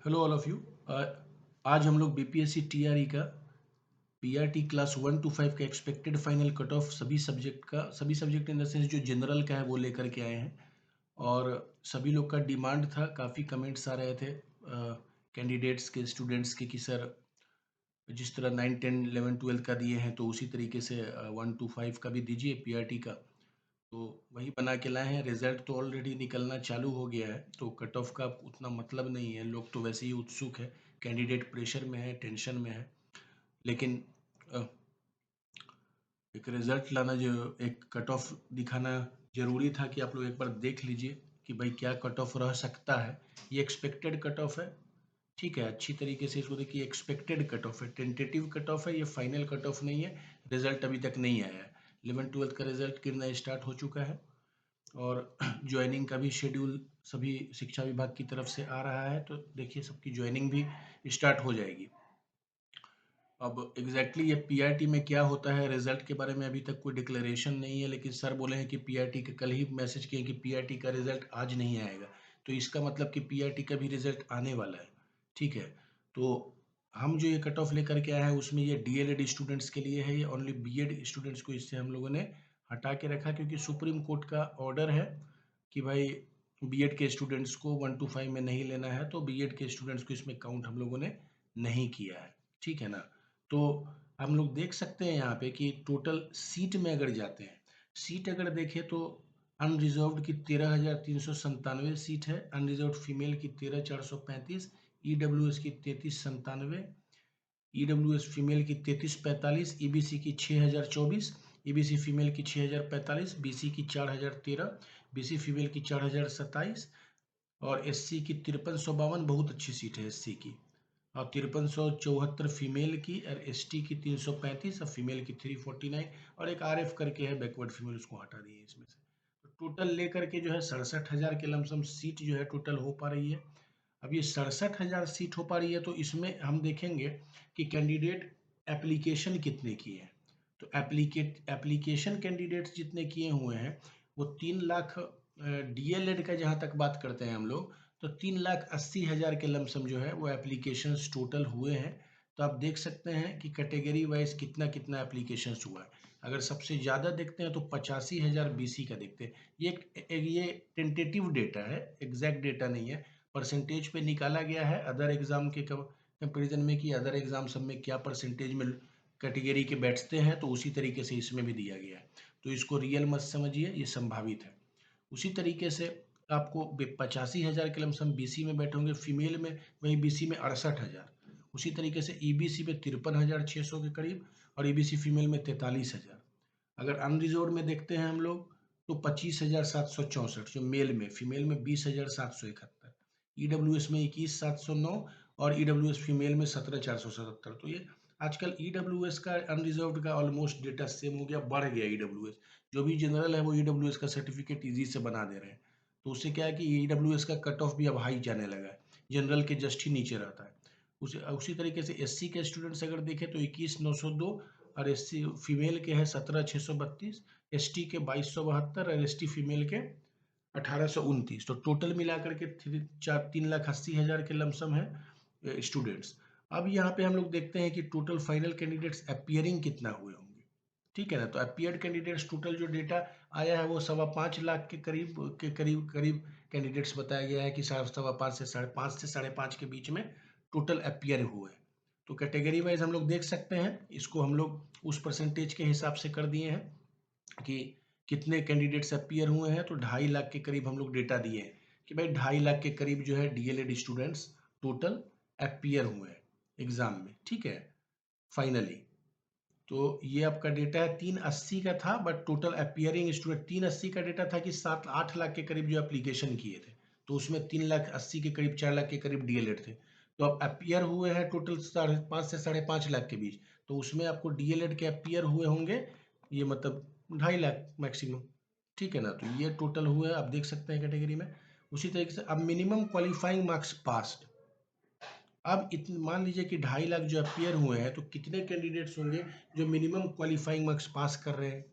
Hello all of you. आज हम लोग बीपीएससी टीआरई का पीआरटी क्लास 1 to 5 का एक्सपेक्टेड फाइनल कट ऑफ सभी सब्जेक्ट इन द सेंस जो जनरल का है वो लेकर के आए हैं। और सभी लोग का डिमांड था, काफ़ी कमेंट्स आ रहे थे कैंडिडेट्स के, स्टूडेंट्स के कि सर जिस तरह 9 10 11 12 का दिए हैं तो उसी तरीके से 1 to 5 का भी दीजिए पीआरटी का। तो वही बना के लाए हैं। रिजल्ट तो ऑलरेडी निकलना चालू हो गया है, तो कट ऑफ का उतना मतलब नहीं है। लोग तो वैसे ही उत्सुक है, कैंडिडेट प्रेशर में है, टेंशन में है। लेकिन अ, एक रिजल्ट लाना, जो एक कट ऑफ दिखाना जरूरी था कि आप लोग एक बार देख लीजिए कि भाई क्या कट ऑफ रह सकता है। ये एक्सपेक्टेड कट ऑफ है, ठीक है। अच्छी तरीके से इसको देखिए, एक्सपेक्टेड कट ऑफ है, टेंटेटिव कट ऑफ है, ये फाइनल कट ऑफ नहीं है। रिजल्ट अभी तक नहीं आया है। 11 12 का रिजल्ट गिरना स्टार्ट हो चुका है और ज्वाइनिंग का भी शेड्यूल सभी शिक्षा विभाग की तरफ से आ रहा है, तो देखिए सबकी ज्वाइनिंग भी स्टार्ट हो जाएगी। अब एग्जैक्टली ये पीआरटी में क्या होता है, रिजल्ट के बारे में अभी तक कोई डिक्लेरेशन नहीं है, लेकिन सर बोले हैं कि पीआरटी के कल ही मैसेज किए कि पीआरटी का रिजल्ट आज नहीं आएगा। तो इसका मतलब कि पीआरटी का भी रिजल्ट आने वाला है, ठीक है। तो हम जो ये कट ऑफ लेकर के आए हैं उसमें ये डीएलएड स्टूडेंट्स के लिए है, ये ओनली बीएड स्टूडेंट्स को इससे हम लोगों ने हटा के रखा, क्योंकि सुप्रीम कोर्ट का ऑर्डर है कि भाई बीएड के स्टूडेंट्स को 1 to 5 में नहीं लेना है, तो बीएड के स्टूडेंट्स को इसमें काउंट हम लोगों ने नहीं किया है, ठीक है ना। तो हम लोग देख सकते हैं यहाँ पे कि टोटल सीट में अगर जाते हैं, सीट अगर देखें तो अनरिजर्व्ड की 13,397 सीट है, अनरिजर्व्ड फीमेल की 13,435, ईडब्ल्यूएस की 3397, ईडब्ल्यूएस फीमेल की 3345, ईबीसी की 6024, ईबीसी फीमेल की 6045, बीसी की 4013, बीसी फीमेल की 4027 और एससी की 5352। बहुत अच्छी सीट है एससी की। और 5374 फीमेल की, और एसटी की 335 और फीमेल की 349, और एक आरएफ करके है बैकवर्ड फीमेल, उसको हटा दिए इसमें से। तो टोटल लेकर के जो है 67,000 के लमसम सीट जो है टोटल हो पा रही है। अब ये 67,000 सीट हो पा रही है, तो इसमें हम देखेंगे कि कैंडिडेट एप्लीकेशन कितने किए हैं। तो एप्लीकेशन कैंडिडेट्स जितने किए हुए हैं वो 3 लाख, डीएलएड का जहाँ तक बात करते हैं हम लोग, तो 3,80,000 के लमसम जो है वो एप्लीकेशंस टोटल हुए हैं। तो आप देख सकते हैं कि कैटेगरी वाइज कितना कितना एप्लीकेशंस हुआ है। अगर सबसे ज़्यादा देखते हैं तो 85,000 बीसी का देखते हैं। ये टेंटेटिव डेटा है, एग्जैक्ट डेटा नहीं है। परसेंटेज पे निकाला गया है अदर एग्जाम के कंपेरिजन में कि अदर एग्जाम सब में क्या परसेंटेज में कैटेगरी के बैठते हैं, तो उसी तरीके से इसमें भी दिया गया है। तो इसको रियल मत समझिए, ये संभावित है। उसी तरीके से आपको 85,000 के लमसम बीसी में बैठे होंगे, फीमेल में वही बीसी में 68,000, उसी तरीके से ईबीसी में 53,600 के करीब, और ईबीसी फीमेल में 43,000। अगर अनरिजर्व में देखते हैं हम लोग तो 25,764 जो मेल में, फीमेल में 20,771, ईडब्ल्यूएस में 21,709 और ईडब्ल्यूएस फीमेल में 17,477। तो ये आजकल ईडब्ल्यूएस का अनरिजर्व्ड का ऑलमोस्ट डेटा सेम हो गया, बढ़ गया ईडब्ल्यूएस। जो भी जनरल है वो ईडब्ल्यूएस का सर्टिफिकेट इजी से बना दे रहे हैं, तो उससे क्या है कि ईडब्ल्यूएस का कट ऑफ भी अब हाई जाने लगा है, जनरल के जस्ट ही नीचे रहता है। उसी तरीके से एससी के स्टूडेंट्स अगर देखें तो 21,902, और एससी फीमेल के हैं 17,632, एसटी के 2,272 और एसटी फीमेल के 1,829। तो टोटल मिलाकर के 3,80,000 के लमसम है स्टूडेंट्स। अब यहाँ पे हम लोग देखते हैं कि टोटल फाइनल कैंडिडेट्स अपियरिंग कितना हुए होंगे, ठीक है ना। तो अपियर्ड कैंडिडेट्स टोटल जो डेटा आया है वो 5.25 लाख के करीब करीब कैंडिडेट्स बताया गया है कि 5.25 से 5.5 से 5.5 के बीच में टोटल अपियर हुए। तो कैटेगरी वाइज हम लोग देख सकते हैं, इसको हम लोग उस परसेंटेज के हिसाब से कर दिए हैं कि कितने कैंडिडेट्स अपियर हुए हैं। तो 2.5 लाख के करीब हम लोग डेटा दिए हैं कि भाई 2.5 लाख के करीब जो है डीएलएड स्टूडेंट्स टोटल अपियर हुए हैं एग्जाम में, ठीक है, फाइनली। तो ये आपका डेटा है 380 का था, बट टोटल अपियरिंग स्टूडेंट 380 का डेटा था कि 7-8 लाख के करीब जो एप्लीकेशन किए थे, तो उसमें 3,80,000 के करीब 4 लाख के करीब डीएलएड थे। तो अब अपियर हुए हैं टोटल 5.5 से 5.5 लाख के बीच, तो उसमें आपको डीएलएड के अपियर हुए होंगे ये मतलब 2.5 लाख मैक्सिमम, ठीक है ना। तो ये टोटल हुए आप देख सकते हैं कैटेगरी में। उसी तरीके से अब मिनिमम क्वालिफाइंग मार्क्स पास्ड। अब मान लीजिए कि 2.5 लाख जो अपियर हुए हैं, तो कितने कैंडिडेट्स होंगे जो मिनिमम क्वालिफाइंग मार्क्स पास कर रहे हैं।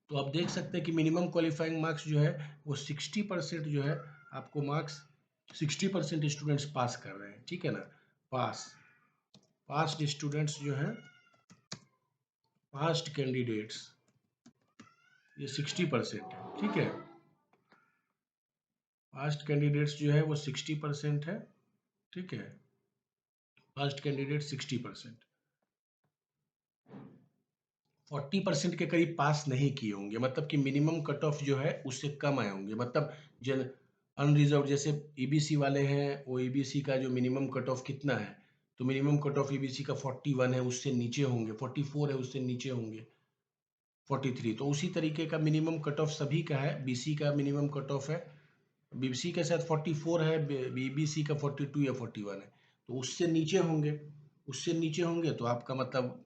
तो आप देख सकते हैं कि मिनिमम क्वालिफाइंग मार्क्स जो है वो 60% जो है आपको मार्क्स 60% स्टूडेंट्स पास कर रहे हैं, ठीक है ना। पास पास्ट स्टूडेंट्स जो है, पास्ट कैंडिडेट्स, ये 60% है, ठीक है। पास्ट कैंडिडेट्स जो है वो 60% है, ठीक है। Past candidate 60%। 40% के करीब पास नहीं किए होंगे, मतलब कि मिनिमम कट ऑफ जो है उससे कम आए होंगे। मतलब जन अनरिजर्व जैसे ईबीसी वाले हैं, वो ईबीसी का जो मिनिमम कट ऑफ कितना है, तो मिनिमम कट ऑफ ईबीसी का 41 है, उससे नीचे होंगे। 44 है, उससे नीचे होंगे। 43, तो उसी तरीके का मिनिमम कट ऑफ सभी का है। बीसी का मिनिमम कट ऑफ है, बीसी का शायद 44 है, बीबीसी का 42 या 41 है, तो उससे नीचे होंगे। उससे नीचे होंगे तो आपका मतलब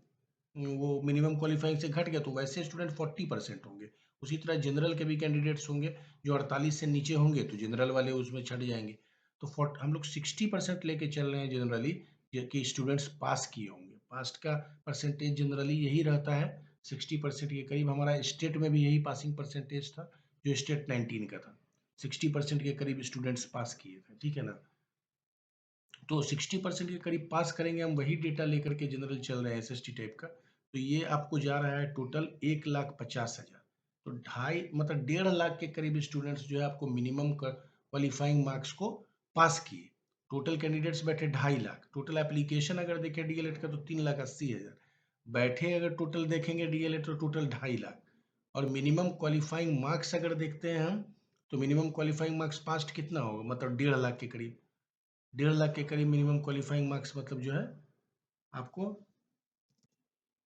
वो मिनिमम क्वालिफाइंग से घट गया, तो वैसे स्टूडेंट 40% होंगे। उसी तरह जनरल के भी कैंडिडेट्स होंगे जो 48 से नीचे होंगे, तो जनरल वाले उसमें छट जाएंगे। तो हम लोग 60% लेके चल रहे हैं जनरली, कि स्टूडेंट्स पास किए होंगे। पास्ट का परसेंटेज जनरली यही रहता है, 60% के करीब। हमारा स्टेट में भी यही पासिंग परसेंटेज था, जो स्टेट 19 का था। 60% के करीब स्टूडेंट्स पास किए थे, ठीक है ना। तो 60% के करीब पास करेंगे हम, वही डेटा लेकर के जनरल चल रहे हैं एसएसटी टाइप का। तो ये आपको जा रहा है टोटल 1,50,000। तो ढाई मतलब 1.5 लाख के करीब स्टूडेंट्स जो है आपको मिनिमम क्वालिफाइंग मार्क्स को पास किए। टोटल कैंडिडेट्स बैठे 2.5 लाख। टोटल एप्लीकेशन अगर देखें डीएलएड का तो 3,80,000 बैठे। अगर टोटल देखेंगे डीएलएड तो टोटल 2.5 लाख। और मिनिमम क्वालिफाइंग मार्क्स अगर देखते हैं हम, तो मिनिमम क्वालिफाइंग मार्क्स पास्ट कितना होगा, मतलब 1.5 लाख के करीब। 1.5 लाख के करीब मिनिमम क्वालिफाइंग मार्क्स, मतलब जो है आपको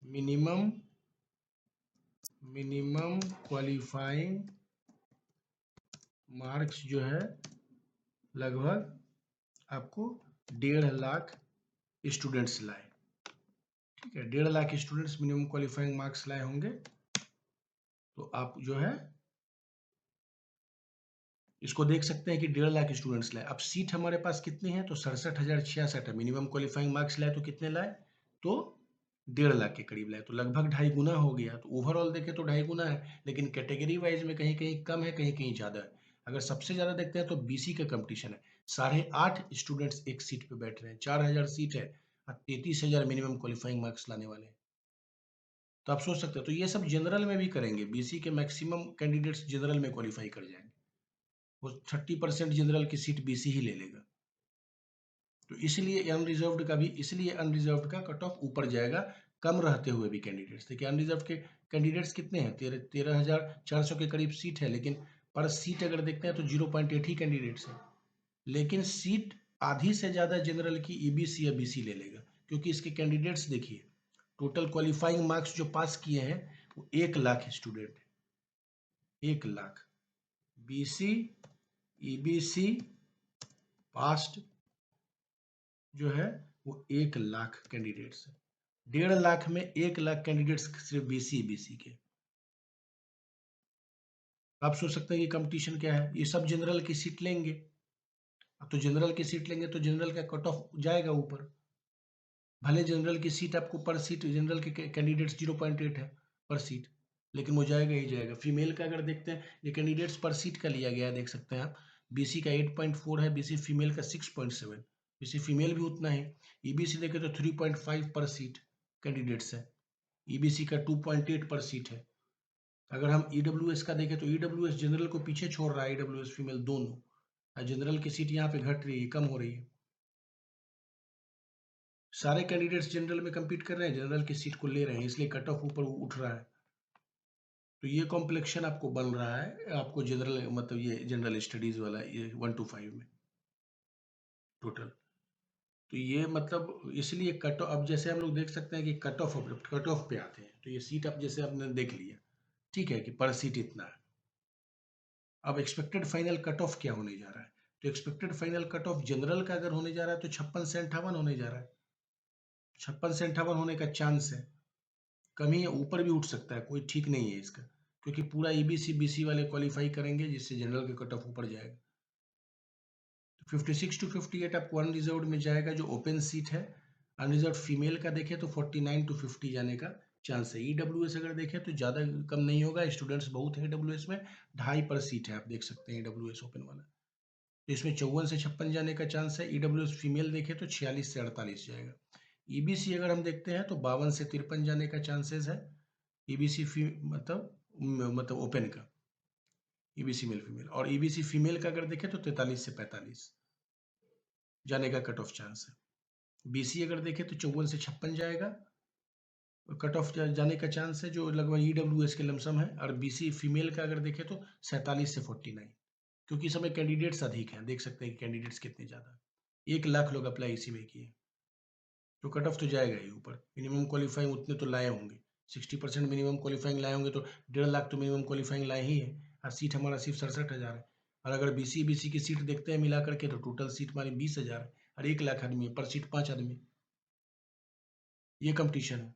मिनिमम मिनिमम क्वालिफाइंग मार्क्स जो है लगभग आपको 1.5 लाख स्टूडेंट्स लाए, ठीक है। 1.5 lakh students minimum qualifying marks लाए होंगे, तो आप जो है इसको देख सकते हैं कि 1.5 लाख स्टूडेंट्स लाए। अब सीट हमारे पास कितनी है, तो 67,066 है। मिनिमम क्वालिफाइंग मार्क्स लाए तो कितने लाए, तो 1.5 लाख के करीब लाए, तो लगभग 2.5 गुना हो गया। तो ओवरऑल देखें तो 2.5 गुना है, लेकिन कैटेगरी वाइज में कहीं कहीं कम है, कहीं कहीं ज्यादा है। अगर सबसे ज्यादा देखते हैं तो बीसी का कंपटीशन है। 8.5 स्टूडेंट्स एक सीट पे बैठ रहे हैं। 4,000 सीट है और 33,000 मिनिमम क्वालिफाइंग मार्क्स लाने वाले हैं। तो आप सोच सकते हो, तो ये सब जनरल में भी करेंगे। बीसी के मैक्सिमम कैंडिडेट्स जनरल में क्वालिफाई कर जाएंगे। वो 30% जनरल की सीट बीसी ही ले लेगा। तो इसलिए अनरिजर्व्ड का भी, इसलिए अनरिजर्व्ड का कट ऑफ ऊपर जाएगा, कम रहते हुए भी कैंडिडेट्स। देखिए अनरिजर्व के कैंडिडेट्स कितने हैं, 13,400 के करीब सीट है, लेकिन पर सीट अगर देखते हैं तो 0.8 ही कैंडिडेट्स है। लेकिन सीट आधी से ज्यादा जनरल की ईबीसी या बीसी ले लेगा, क्योंकि इसके कैंडिडेट्स देखिए, टोटल क्वालिफाइंग मार्क्स जो पास किए हैं वो 1 लाख स्टूडेंट है। 1 लाख बीसी ईबीसी पास्ट जो है वो 1 लाख कैंडिडेट्स है। 1.5 लाख में 1 लाख कैंडिडेट्स सिर्फ बीसी बीसी के। आप सोच सकते हैं ये कंपटीशन क्या है। ये सब जनरल की सीट लेंगे। अब तो जनरल की सीट लेंगे तो जनरल का कट ऑफ जाएगा ऊपर। भले जनरल की सीट आपको पर सीट, जनरल के कैंडिडेट्स 0.8 है पर सीट, लेकिन वो जाएगा ही जाएगा। फीमेल का अगर देखते हैं, ये कैंडिडेट्स पर सीट का लिया गया है, देख सकते हैं आप। बीसी का 8.4 है, बीसी फीमेल का 6.7। बीसी फीमेल भी उतना ही। ईबीसी देखे तो 3.5 पर सीट कैंडिडेट्स है। ईबीसी का 2.8 पर सीट है। अगर हम ईडब्ल्यूएस का देखें तो ईडब्ल्यूएस जनरल को पीछे छोड़ रहा है, ईडब्ल्यूएस फीमेल दोनों। और जनरल की सीट यहाँ पे घट रही है, कम हो रही है। सारे कैंडिडेट्स जनरल में compete कर रहे हैं, जनरल की सीट को ले रहे हैं, इसलिए कट ऑफ ऊपर उठ रहा है। तो ये कॉम्प्लेक्शन आपको बन रहा है, आपको जनरल मतलब ये जनरल स्टडीज वाला, ये 1 to 5 में टोटल। तो ये मतलब इसलिए कट ऑफ, अब जैसे हम लोग देख सकते हैं कि कट ऑफ पे आते हैं, तो ये सीट अब जैसे आपने देख लिया, ठीक है, कि पर सीट इतना है। अब एक्सपेक्टेड फाइनल कट ऑफ क्या होने जा रहा है, तो expected final cut off general का अगर होने जा रहा है तो 56 से 58 होने जा रहा है। 56 से 58 होने का चांस है। कम ही ऊपर भी उठ सकता है, कोई ठीक नहीं है इसका, क्योंकि पूरा ईबीसी बीसी वाले क्वालिफाई करेंगे, जिससे जनरल का कट ऑफ ऊपर जाएगा। तो 56 to 58 आपको अनरिजर्व्ड में जाएगा, जो ओपन सीट है। अनरिजर्व फीमेल का देखें तो 49 to 50 जाने का चांस है। ईडब्ल्यूएस अगर देखें तो ज़्यादा कम नहीं होगा, स्टूडेंट्स बहुत है ईडब्ल्यूएस में। 2.5 पर सीट है, आप देख सकते हैं ईडब्ल्यूएस ओपन वाला। तो इसमें 54 से 56 जाने का चांस है। ईडब्ल्यूएस फीमेल देखें तो 46 से 48 जाएगा। ईबीसी अगर हम देखते हैं तो 52 से 53 जाने का चांसेस है। ईबीसी मतलब ओपन का, ईबीसी मेल फीमेल, और ईबीसी फीमेल का अगर देखें तो 43 से 45 जाने का कट ऑफ चांस है। बीसी अगर देखें तो 54 से 56 जाएगा, कट ऑफ जाने का चांस है, जो लगभग ईडब्ल्यूएस के लमसम है। और बीसी फीमेल का अगर देखें तो 47 से 49, क्योंकि इस समय कैंडिडेट्स अधिक हैं, देख सकते हैं कि कैंडिडेट्स कितने ज़्यादा, 1 लाख लोग अप्लाई इसी में किए, तो कट ऑफ तो जाएगा ही ऊपर। मिनिमम क्वालिफाइंग उतने तो लाए होंगे, 60% मिनिमम क्वालिफाइंग लाए होंगे, तो 1.5 लाख तो मिनिमम क्वालिफाइंग लाए ही है। और सीट हमारा सिर्फ 67,000 है। और अगर बीसी की सीट देखते हैं मिला करके तो टोटल सीट हमारी 20,000 है, और 1 लाख आदमी है, पर सीट 5 आदमी, ये कंपटीशन है,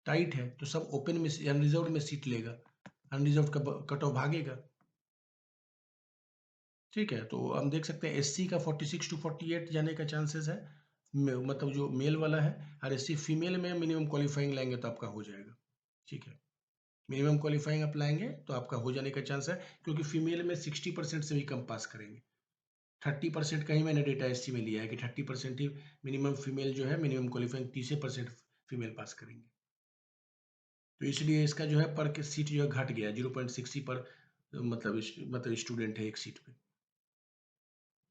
टाइट है। तो सब ओपन में, अनरिजर्व में सीट लेगा, अनरिजर्व का कट ऑफ भागेगा। ठीक है, तो हम देख सकते हैं एससी का 46 to 48 जाने का चांसेस है, मतलब जो मेल वाला है। और एससी फीमेल में मिनिमम क्वालिफाइंग लाएंगे तो आपका हो जाएगा। ठीक है, मिनिमम क्वालिफाइंग आप लाएंगे तो आपका हो जाने का चांस है, क्योंकि फीमेल में 60% से भी कम पास करेंगे। 30% का ही मैंने डेटा एससी में लिया है कि 30% ही मिनिमम फीमेल जो है, मिनिमम क्वालिफाइंग 30% फीमेल पास करेंगे। तो इसलिए इसका जो है पर के सीट जो है घट गया, 0.6 पर मतलब स्टूडेंट है एक सीट पे,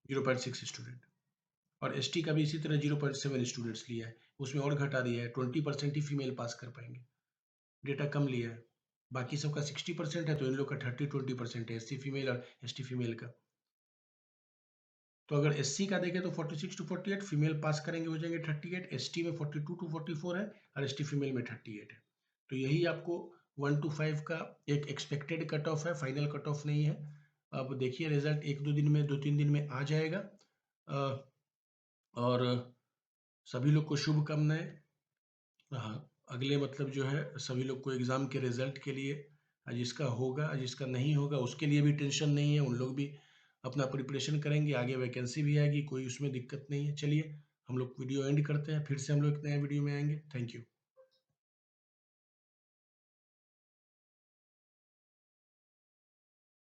0.6 स्टूडेंट। और एसटी का भी इसी तरह 0.7 स्टूडेंट्स लिया है, उसमें और घटा दिया है, 20% ही फीमेल पास कर पाएंगे, डेटा कम लिया है। बाकी सबका 60% है, तो इन लोग का 30-20% है, एससी फीमेल और एसटी फीमेल का। तो अगर एससी का देखें तो 46 to 48 फीमेल पास करेंगे, हो जाएंगे 38, एसटी में 42 to 44 है, और एसटी फीमेल में 38 है। तो यही आपको 1 to 5 का एक एक्सपेक्टेड कट ऑफ है, फाइनल कट ऑफ नहीं है। अब देखिए रिजल्ट 1-2 दिन में आ जाएगा। और सभी लोग को शुभकामनाएं। हाँ, अगले मतलब जो है सभी लोग को एग्जाम के रिजल्ट के लिए, जिसका होगा जिसका नहीं होगा उसके लिए भी टेंशन नहीं है, उन लोग भी अपना प्रिपरेशन करेंगे, आगे वैकेंसी भी आएगी, कोई उसमें दिक्कत नहीं है। चलिए हम लोग वीडियो एंड करते हैं, फिर से हम लोग एक नए वीडियो में आएंगे। Thank you.